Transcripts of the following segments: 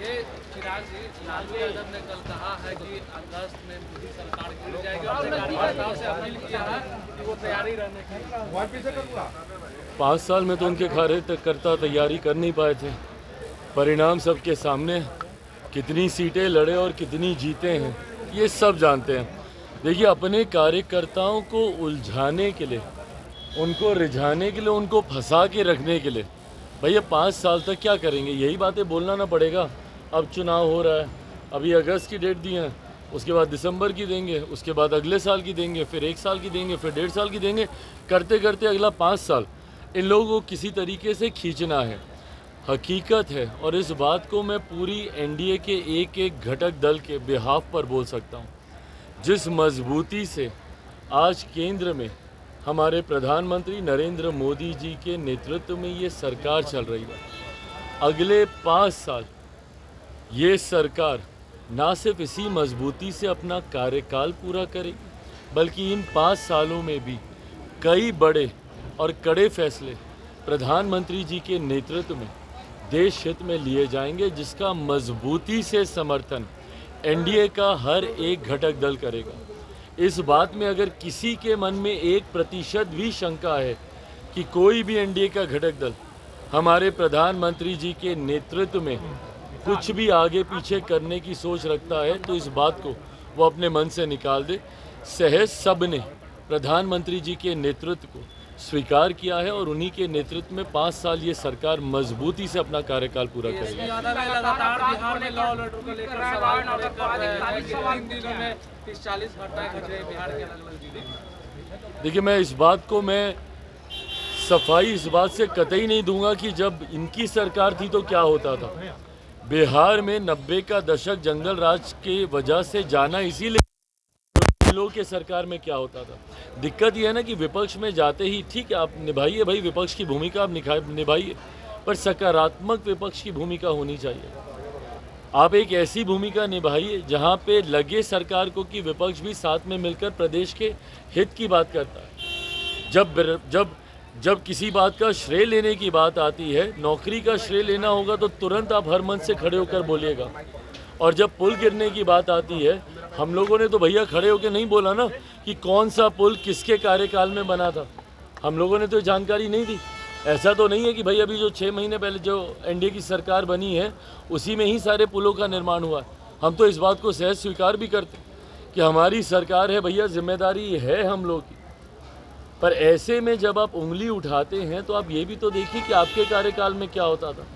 ये चिराग जी, लालू यादव ने कल कहा है कि अगस्त में मोदी सरकार गिर जाएगी और कार्यकर्ताओं से अपील किया है कि वो तैयारी रहने की। 5 साल में तो उनके कार्यकर्ता तैयारी कर नहीं पाए थे। परिणाम सबके सामने, कितनी सीटें लड़े और कितनी जीते हैं ये सब जानते हैं। देखिए, अपने कार्यकर्ताओं को उलझाने के लिए, उनको रिझाने के लिए, उनको फंसा के रखने के लिए भैया 5 साल तक क्या करेंगे? यही बातें बोलना ना पड़ेगा। अब चुनाव हो रहा है, अभी अगस्त की डेट दी है, उसके बाद दिसंबर की देंगे, उसके बाद अगले साल की देंगे, फिर 1 साल की देंगे, फिर 1.5 साल की देंगे। करते करते अगला 5 साल इन लोगों को किसी तरीके से खींचना है। हकीकत है, और इस बात को मैं पूरी एनडीए के एक एक घटक दल के बिहाफ पर बोल सकता हूँ। जिस मजबूती से आज केंद्र में हमारे प्रधानमंत्री नरेंद्र मोदी जी के नेतृत्व में ये सरकार चल रही है, अगले 5 साल ये सरकार ना सिर्फ इसी मजबूती से अपना कार्यकाल पूरा करेगी, बल्कि इन 5 सालों में भी कई बड़े और कड़े फैसले प्रधानमंत्री जी के नेतृत्व में देश हित में लिए जाएंगे, जिसका मजबूती से समर्थन एनडीए का हर एक घटक दल करेगा। इस बात में अगर किसी के मन में 1% भी शंका है कि कोई भी एनडीए का घटक दल हमारे प्रधानमंत्री जी के नेतृत्व में कुछ भी आगे पीछे करने की सोच रखता है, तो इस बात को वो अपने मन से निकाल दे। सहज सब ने प्रधानमंत्री जी के नेतृत्व को स्वीकार किया है और उन्हीं के नेतृत्व में 5 साल ये सरकार मजबूती से अपना कार्यकाल पूरा करेगी। लगातार बिहार में लॉ ऑर्डर को लेकर सवाल कर रहे हैं कि 3 दिनों में 30-40 घटनाएं घट रही बिहार के अलग-अलग जिले। देखिए, मैं इस बात को सफाई इस बात से कतई नहीं दूंगा कि जब इनकी सरकार थी तो क्या होता था। बिहार में 90 का दशक जंगल राज के वजह से जाना इसीलिए लोगों के सरकार में क्या होता था। दिक्कत यह है ना कि विपक्ष में जाते ही ठीक है, आप निभाइए भाई, विपक्ष की भूमिका आप निभाइए, पर सकारात्मक विपक्ष की भूमिका होनी चाहिए। आप एक ऐसी भूमिका निभाइए जहां पे लगे सरकार को कि विपक्ष भी साथ में मिलकर प्रदेश के हित की बात करता है। जब किसी बात का श्रेय लेने की बात आती है, नौकरी का श्रेय लेना होगा तो तुरंत आप हर मंच से खड़े होकर बोलिएगा। और जब पुल गिरने की बात आती है, हम लोगों ने तो भैया खड़े होकर नहीं बोला ना कि कौन सा पुल किसके कार्यकाल में बना था। हम लोगों ने तो जानकारी नहीं दी। ऐसा तो नहीं है कि भाई अभी जो 6 महीने पहले जो एनडीए की सरकार बनी है उसी में ही सारे पुलों का निर्माण हुआ। हम तो इस बात को सहज स्वीकार भी करते कि हमारी सरकार है भैया, जिम्मेदारी है हम लोग की। पर ऐसे में जब आप उंगली उठाते हैं तो आप ये भी तो देखिए कि आपके कार्यकाल में क्या होता था।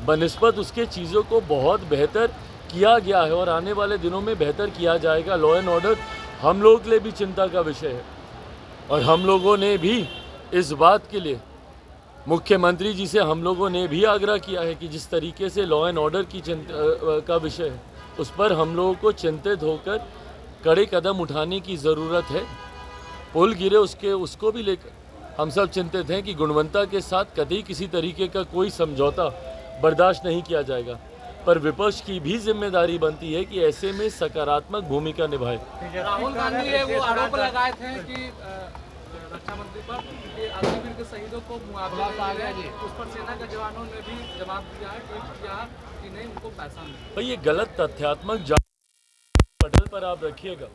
बनिस्बत उसके चीज़ों को बहुत बेहतर किया गया है और आने वाले दिनों में बेहतर किया जाएगा। लॉ एंड ऑर्डर हम लोगों के लिए भी चिंता का विषय है और हम लोगों ने भी इस बात के लिए मुख्यमंत्री जी से हम लोगों ने भी आग्रह किया है कि जिस तरीके से लॉ एंड ऑर्डर की का विषय है उस पर हम लोगों को चिंतित होकर कड़े कदम उठाने की ज़रूरत है। पुल गिरे उसको भी लेकर हम सब चिंतित हैं कि गुणवत्ता के साथ कभी किसी तरीके का कोई समझौता बर्दाश्त नहीं किया जाएगा। पर विपक्ष की भी जिम्मेदारी बनती है कि ऐसे में सकारात्मक भूमिका निभाए। राहुल गांधी ने वो आरोप लगाए थे कि रक्षा मंत्री पर कि अग्निवीर के शहीदों को मुआवजा उस पर सेना के जवानों ने भी जवाब दिया है, ट्वीट किया कि नहीं उनको पैसा नहीं। भाई ये गलत तथ्यात्मक पटल पर आप रखिएगा।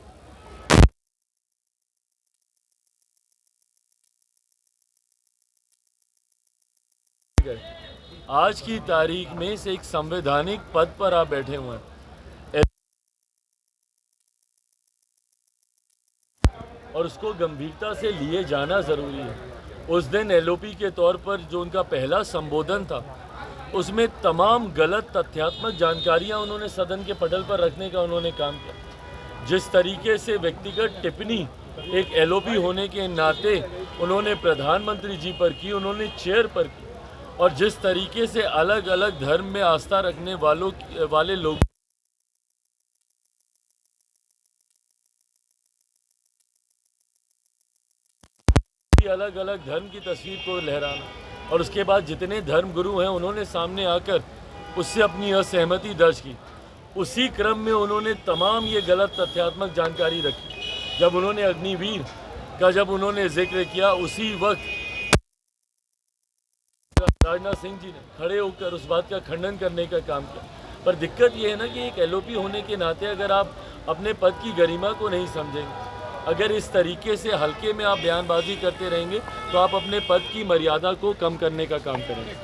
आज की तारीख में से एक संवैधानिक पद पर आप बैठे हुए हैं और उसको गंभीरता से लिए जाना ज़रूरी है। उस दिन एलओपी के तौर पर जो उनका पहला संबोधन था उसमें तमाम गलत तथ्यात्मक जानकारियां उन्होंने सदन के पटल पर रखने का उन्होंने काम किया। जिस तरीके से व्यक्तिगत टिप्पणी एक एलओपी होने के नाते उन्होंने प्रधानमंत्री जी पर की, उन्होंने चेयर पर की, और जिस तरीके से अलग अलग धर्म में आस्था रखने वाले लोग अलग अलग धर्म की तस्वीर को लहराना और उसके बाद जितने धर्म गुरु हैं उन्होंने सामने आकर उससे अपनी असहमति दर्ज की। उसी क्रम में उन्होंने तमाम ये गलत तथ्यात्मक जानकारी रखी। जब उन्होंने अग्निवीर का जिक्र किया उसी वक्त राजनाथ सिंह जी ने खड़े होकर उस बात का खंडन करने का काम किया। पर दिक्कत ये है ना कि एक एलओपी होने के नाते अगर आप अपने पद की गरिमा को नहीं समझेंगे, अगर इस तरीके से हल्के में आप बयानबाजी करते रहेंगे तो आप अपने पद की मर्यादा को कम करने का काम करेंगे।